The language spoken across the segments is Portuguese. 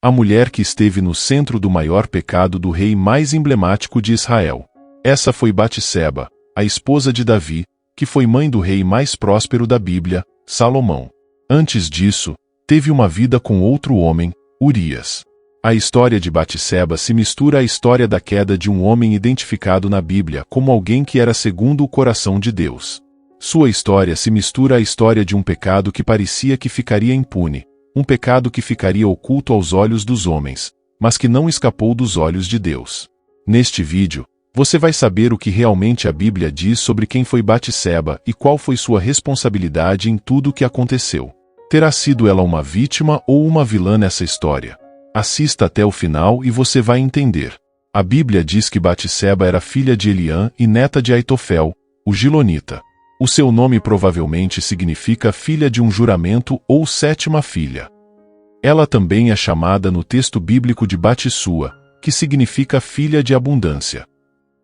A mulher que esteve no centro do maior pecado do rei mais emblemático de Israel. Essa foi Batseba, a esposa de Davi, que foi mãe do rei mais próspero da Bíblia, Salomão. Antes disso, teve uma vida com outro homem, Urias. A história de Batseba se mistura à história da queda de um homem identificado na Bíblia como alguém que era segundo o coração de Deus. Sua história se mistura à história de um pecado que parecia que ficaria impune, um pecado que ficaria oculto aos olhos dos homens, mas que não escapou dos olhos de Deus. Neste vídeo, você vai saber o que realmente a Bíblia diz sobre quem foi Batseba e qual foi sua responsabilidade em tudo o que aconteceu. Terá sido ela uma vítima ou uma vilã nessa história? Assista até o final e você vai entender. A Bíblia diz que Batseba era filha de Eliã e neta de Aitofel, o Gilonita. O seu nome provavelmente significa filha de um juramento ou sétima filha. Ela também é chamada no texto bíblico de Batsua, que significa filha de abundância.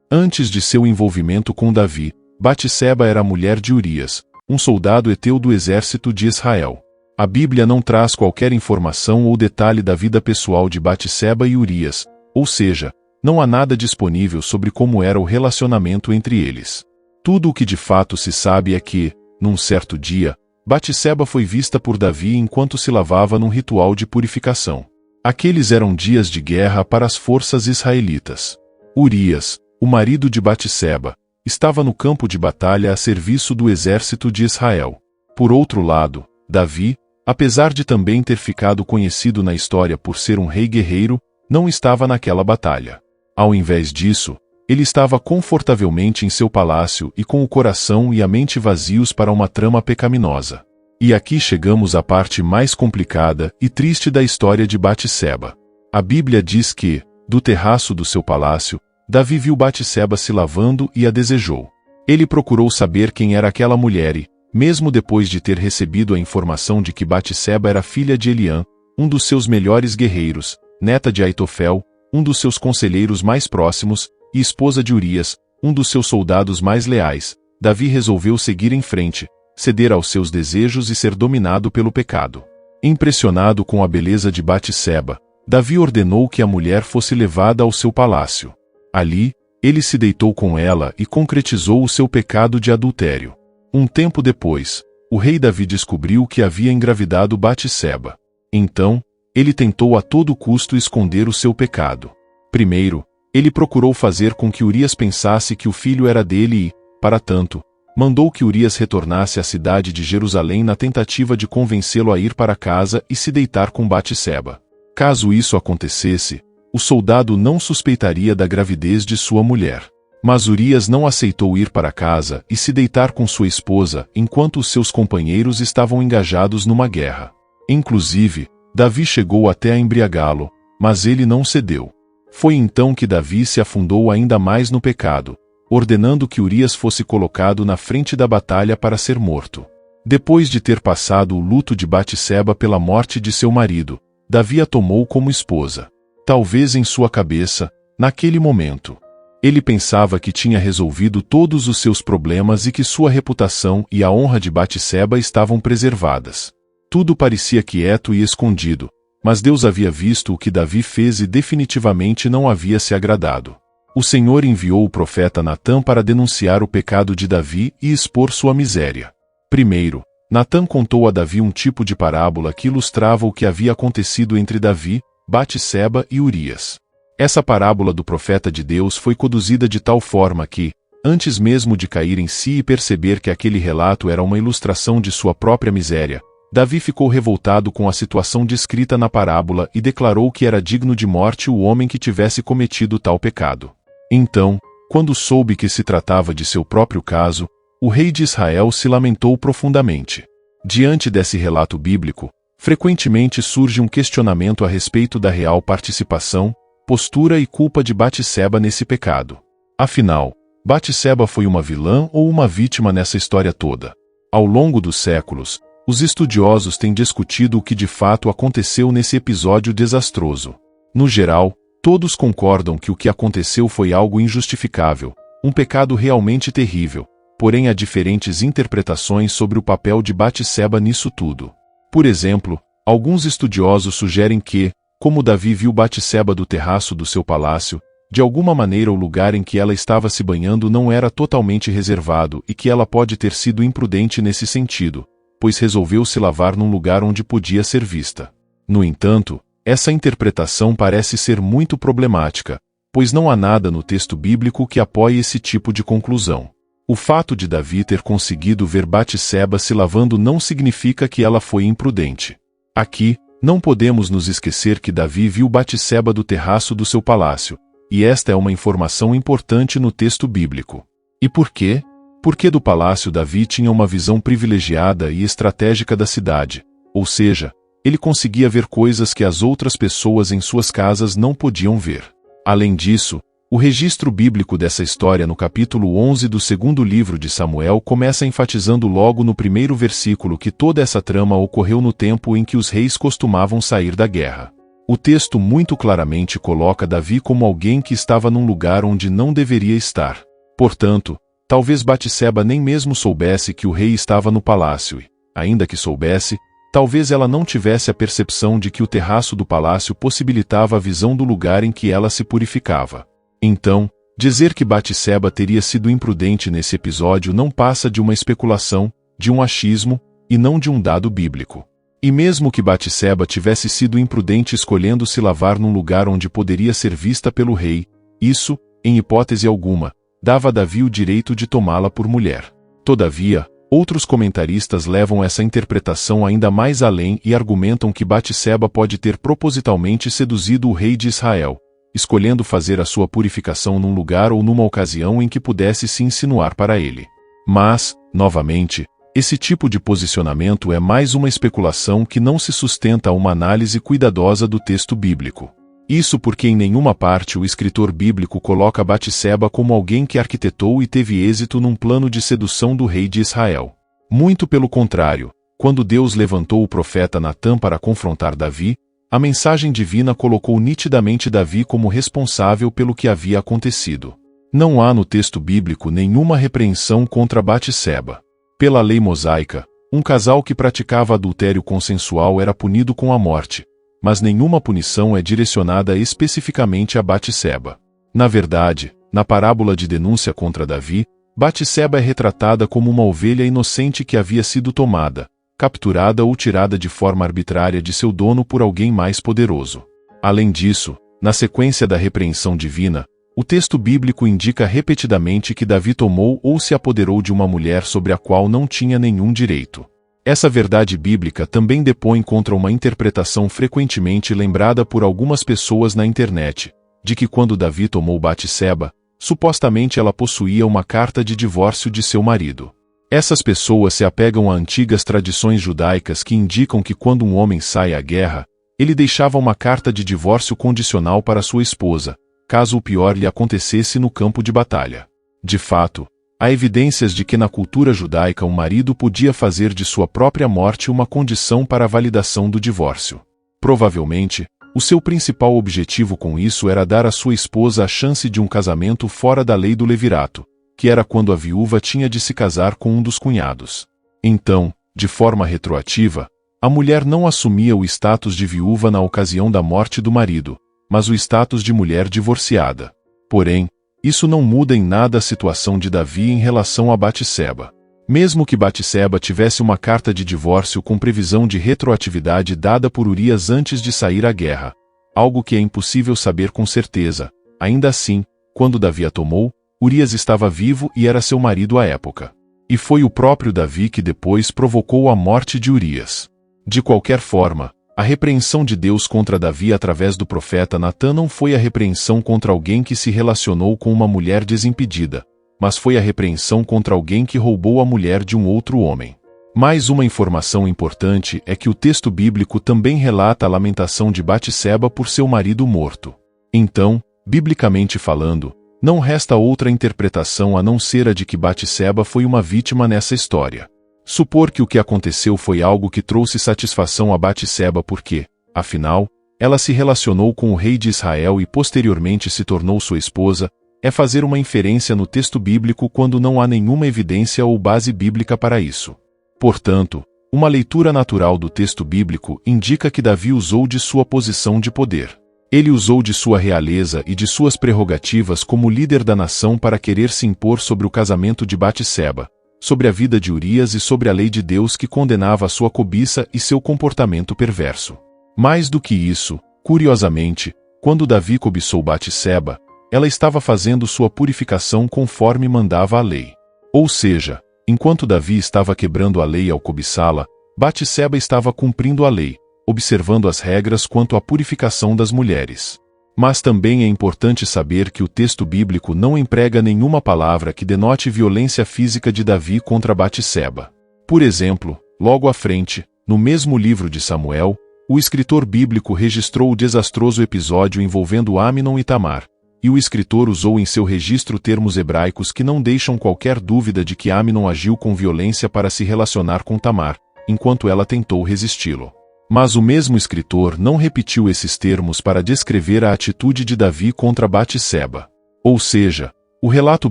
Antes de seu envolvimento com Davi, Batseba era a mulher de Urias, um soldado heteu do exército de Israel. A Bíblia não traz qualquer informação ou detalhe da vida pessoal de Batseba e Urias, ou seja, não há nada disponível sobre como era o relacionamento entre eles. Tudo o que de fato se sabe é que, num certo dia, Batseba foi vista por Davi enquanto se lavava num ritual de purificação. Aqueles eram dias de guerra para as forças israelitas. Urias, o marido de Batseba, estava no campo de batalha a serviço do exército de Israel. Por outro lado, Davi, apesar de também ter ficado conhecido na história por ser um rei guerreiro, não estava naquela batalha. Ao invés disso, ele estava confortavelmente em seu palácio e com o coração e a mente vazios para uma trama pecaminosa. E aqui chegamos à parte mais complicada e triste da história de Batseba. A Bíblia diz que, do terraço do seu palácio, Davi viu Batseba se lavando e a desejou. Ele procurou saber quem era aquela mulher e, mesmo depois de ter recebido a informação de que Batseba era filha de Eliã, um dos seus melhores guerreiros, neta de Aitofel, um dos seus conselheiros mais próximos, e esposa de Urias, um dos seus soldados mais leais, Davi resolveu seguir em frente, ceder aos seus desejos e ser dominado pelo pecado. Impressionado com a beleza de Batseba, Davi ordenou que a mulher fosse levada ao seu palácio. Ali, ele se deitou com ela e concretizou o seu pecado de adultério. Um tempo depois, o rei Davi descobriu que havia engravidado Batseba. Então, ele tentou a todo custo esconder o seu pecado. Primeiro, ele procurou fazer com que Urias pensasse que o filho era dele e, para tanto, mandou que Urias retornasse à cidade de Jerusalém na tentativa de convencê-lo a ir para casa e se deitar com Batseba. Caso isso acontecesse, o soldado não suspeitaria da gravidez de sua mulher. Mas Urias não aceitou ir para casa e se deitar com sua esposa enquanto os seus companheiros estavam engajados numa guerra. Inclusive, Davi chegou até a embriagá-lo, mas ele não cedeu. Foi então que Davi se afundou ainda mais no pecado, ordenando que Urias fosse colocado na frente da batalha para ser morto. Depois de ter passado o luto de Batseba pela morte de seu marido, Davi a tomou como esposa. Talvez em sua cabeça, naquele momento, ele pensava que tinha resolvido todos os seus problemas e que sua reputação e a honra de Batseba estavam preservadas. Tudo parecia quieto e escondido, mas Deus havia visto o que Davi fez e definitivamente não havia se agradado. O Senhor enviou o profeta Natã para denunciar o pecado de Davi e expor sua miséria. Primeiro, Natã contou a Davi um tipo de parábola que ilustrava o que havia acontecido entre Davi, Batseba e Urias. Essa parábola do profeta de Deus foi conduzida de tal forma que, antes mesmo de cair em si e perceber que aquele relato era uma ilustração de sua própria miséria, Davi ficou revoltado com a situação descrita na parábola e declarou que era digno de morte o homem que tivesse cometido tal pecado. Então, quando soube que se tratava de seu próprio caso, o rei de Israel se lamentou profundamente. Diante desse relato bíblico, frequentemente surge um questionamento a respeito da real participação, postura e culpa de Batseba nesse pecado. Afinal, Batseba foi uma vilã ou uma vítima nessa história toda? Ao longo dos séculos, os estudiosos têm discutido o que de fato aconteceu nesse episódio desastroso. No geral, todos concordam que o que aconteceu foi algo injustificável, um pecado realmente terrível, porém há diferentes interpretações sobre o papel de Batseba nisso tudo. Por exemplo, alguns estudiosos sugerem que, Como Davi viu Batseba do terraço do seu palácio, de alguma maneira o lugar em que ela estava se banhando não era totalmente reservado e que ela pode ter sido imprudente nesse sentido, pois resolveu se lavar num lugar onde podia ser vista. No entanto, essa interpretação parece ser muito problemática, pois não há nada no texto bíblico que apoie esse tipo de conclusão. O fato de Davi ter conseguido ver Batseba se lavando não significa que ela foi imprudente. Aqui, não podemos nos esquecer que Davi viu Batseba do terraço do seu palácio, e esta é uma informação importante no texto bíblico. E por quê? Porque do palácio Davi tinha uma visão privilegiada e estratégica da cidade, ou seja, ele conseguia ver coisas que as outras pessoas em suas casas não podiam ver. Além disso, o registro bíblico dessa história no capítulo 11 do segundo livro de Samuel começa enfatizando logo no primeiro versículo que toda essa trama ocorreu no tempo em que os reis costumavam sair da guerra. O texto muito claramente coloca Davi como alguém que estava num lugar onde não deveria estar. Portanto, talvez Batseba nem mesmo soubesse que o rei estava no palácio e, ainda que soubesse, talvez ela não tivesse a percepção de que o terraço do palácio possibilitava a visão do lugar em que ela se purificava. Então, dizer que Batseba teria sido imprudente nesse episódio não passa de uma especulação, de um achismo, e não de um dado bíblico. E mesmo que Batseba tivesse sido imprudente escolhendo se lavar num lugar onde poderia ser vista pelo rei, isso, em hipótese alguma, dava a Davi o direito de tomá-la por mulher. Todavia, outros comentaristas levam essa interpretação ainda mais além e argumentam que Batseba pode ter propositalmente seduzido o rei de Israel, escolhendo fazer a sua purificação num lugar ou numa ocasião em que pudesse se insinuar para ele. Mas, novamente, esse tipo de posicionamento é mais uma especulação que não se sustenta a uma análise cuidadosa do texto bíblico. Isso porque em nenhuma parte o escritor bíblico coloca Batseba como alguém que arquitetou e teve êxito num plano de sedução do rei de Israel. Muito pelo contrário, quando Deus levantou o profeta Natã para confrontar Davi, a mensagem divina colocou nitidamente Davi como responsável pelo que havia acontecido. Não há no texto bíblico nenhuma repreensão contra Batseba. Pela lei mosaica, um casal que praticava adultério consensual era punido com a morte, mas nenhuma punição é direcionada especificamente a Batseba. Na verdade, na parábola de denúncia contra Davi, Batseba é retratada como uma ovelha inocente que havia sido tomada, capturada ou tirada de forma arbitrária de seu dono por alguém mais poderoso. Além disso, na sequência da repreensão divina, o texto bíblico indica repetidamente que Davi tomou ou se apoderou de uma mulher sobre a qual não tinha nenhum direito. Essa verdade bíblica também depõe contra uma interpretação frequentemente lembrada por algumas pessoas na internet, de que quando Davi tomou Batseba, supostamente ela possuía uma carta de divórcio de seu marido. Essas pessoas se apegam a antigas tradições judaicas que indicam que quando um homem sai à guerra, ele deixava uma carta de divórcio condicional para sua esposa, caso o pior lhe acontecesse no campo de batalha. De fato, há evidências de que na cultura judaica um marido podia fazer de sua própria morte uma condição para a validação do divórcio. Provavelmente, o seu principal objetivo com isso era dar à sua esposa a chance de um casamento fora da lei do levirato, que era quando a viúva tinha de se casar com um dos cunhados. Então, de forma retroativa, a mulher não assumia o status de viúva na ocasião da morte do marido, mas o status de mulher divorciada. Porém, isso não muda em nada a situação de Davi em relação a Batseba. Mesmo que Batseba tivesse uma carta de divórcio com previsão de retroatividade dada por Urias antes de sair à guerra, algo que é impossível saber com certeza, ainda assim, quando Davi a tomou, Urias estava vivo e era seu marido à época. E foi o próprio Davi que depois provocou a morte de Urias. De qualquer forma, a repreensão de Deus contra Davi através do profeta Natã não foi a repreensão contra alguém que se relacionou com uma mulher desimpedida, mas foi a repreensão contra alguém que roubou a mulher de um outro homem. Mais uma informação importante é que o texto bíblico também relata a lamentação de Batseba por seu marido morto. Então, biblicamente falando, não resta outra interpretação a não ser a de que Batseba foi uma vítima nessa história. Supor que o que aconteceu foi algo que trouxe satisfação a Batseba porque, afinal, ela se relacionou com o rei de Israel e posteriormente se tornou sua esposa, é fazer uma inferência no texto bíblico quando não há nenhuma evidência ou base bíblica para isso. Portanto, Uma leitura natural do texto bíblico indica que Davi usou de sua posição de poder. Ele usou de sua realeza e de suas prerrogativas como líder da nação para querer se impor sobre o casamento de Batseba, sobre a vida de Urias e sobre a lei de Deus que condenava a sua cobiça e seu comportamento perverso. Mais do que isso, curiosamente, quando Davi cobiçou Batseba, ela estava fazendo sua purificação conforme mandava a lei. Ou seja, enquanto Davi estava quebrando a lei ao cobiçá-la, Batseba estava cumprindo a lei, observando as regras quanto à purificação das mulheres. Mas também é importante saber que o texto bíblico não emprega nenhuma palavra que denote violência física de Davi contra Batseba. Por exemplo, logo à frente, no mesmo livro de Samuel, o escritor bíblico registrou o desastroso episódio envolvendo Amnon e Tamar, e o escritor usou em seu registro termos hebraicos que não deixam qualquer dúvida de que Amnon agiu com violência para se relacionar com Tamar, enquanto ela tentou resisti-lo. Mas o mesmo escritor não repetiu esses termos para descrever a atitude de Davi contra Batseba. Ou seja, o relato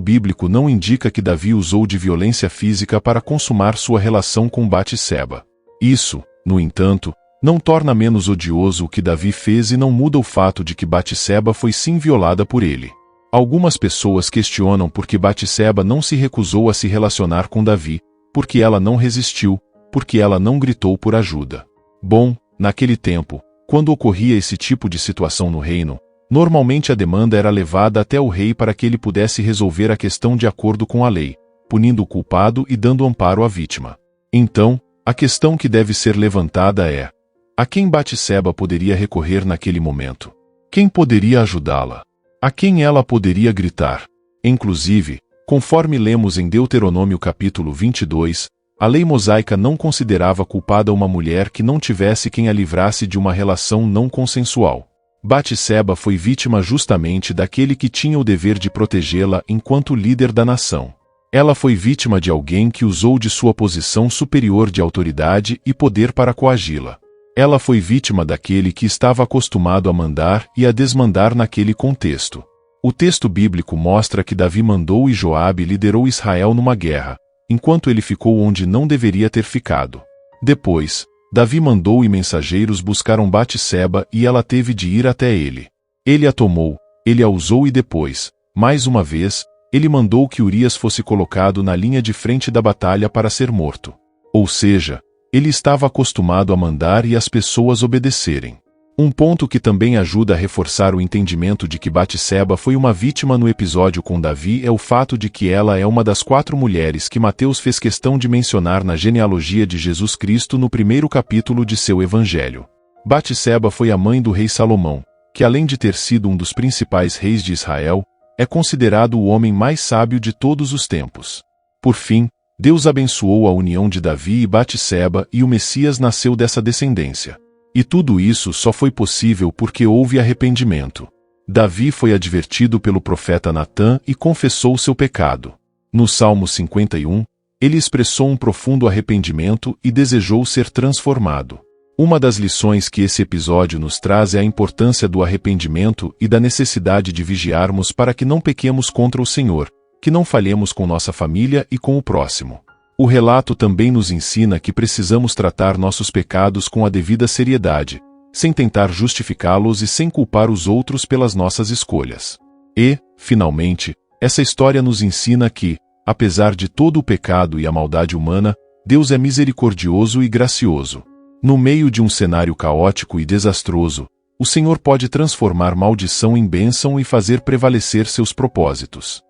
bíblico não indica que Davi usou de violência física para consumar sua relação com Batseba. Isso, no entanto, não torna menos odioso o que Davi fez e não muda o fato de que Batseba foi sim violada por ele. Algumas pessoas questionam por que Batseba não se recusou a se relacionar com Davi, porque ela não resistiu, porque ela não gritou por ajuda. Bom, naquele tempo, quando ocorria esse tipo de situação no reino, normalmente a demanda era levada até o rei para que ele pudesse resolver a questão de acordo com a lei, punindo o culpado e dando amparo à vítima. Então, a questão que deve ser levantada é: a quem Batseba poderia recorrer naquele momento? Quem poderia ajudá-la? A quem ela poderia gritar? Inclusive, conforme lemos em Deuteronômio capítulo 22, a lei mosaica não considerava culpada uma mulher que não tivesse quem a livrasse de uma relação não consensual. Batseba foi vítima justamente daquele que tinha o dever de protegê-la enquanto líder da nação. Ela foi vítima de alguém que usou de sua posição superior de autoridade e poder para coagi-la. Ela foi vítima daquele que estava acostumado a mandar e a desmandar naquele contexto. O texto bíblico mostra que Davi mandou e Joabe liderou Israel numa guerra, enquanto ele ficou onde não deveria ter ficado. Depois, Davi mandou e mensageiros buscaram Batseba e ela teve de ir até ele. Ele a tomou, ele a usou e depois, mais uma vez, ele mandou que Urias fosse colocado na linha de frente da batalha para ser morto. Ou seja, ele estava acostumado a mandar e as pessoas obedecerem. Um ponto que também ajuda a reforçar o entendimento de que Batseba foi uma vítima no episódio com Davi é o fato de que ela é uma das 4 mulheres que Mateus fez questão de mencionar na genealogia de Jesus Cristo no primeiro capítulo de seu evangelho. Batseba foi a mãe do rei Salomão, que além de ter sido um dos principais reis de Israel, é considerado o homem mais sábio de todos os tempos. Por fim, Deus abençoou a união de Davi e Batseba e o Messias nasceu dessa descendência. E tudo isso só foi possível porque houve arrependimento. Davi foi advertido pelo profeta Natã e confessou seu pecado. No Salmo 51, ele expressou um profundo arrependimento e desejou ser transformado. Uma das lições que esse episódio nos traz é a importância do arrependimento e da necessidade de vigiarmos para que não pequemos contra o Senhor, que não falhemos com nossa família e com o próximo. O relato também nos ensina que precisamos tratar nossos pecados com a devida seriedade, sem tentar justificá-los e sem culpar os outros pelas nossas escolhas. E, finalmente, essa história nos ensina que, apesar de todo o pecado e a maldade humana, Deus é misericordioso e gracioso. No meio de um cenário caótico e desastroso, o Senhor pode transformar maldição em bênção e fazer prevalecer seus propósitos.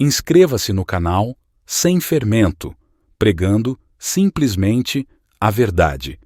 Inscreva-se no canal Sem Fermento, pregando simplesmente a verdade.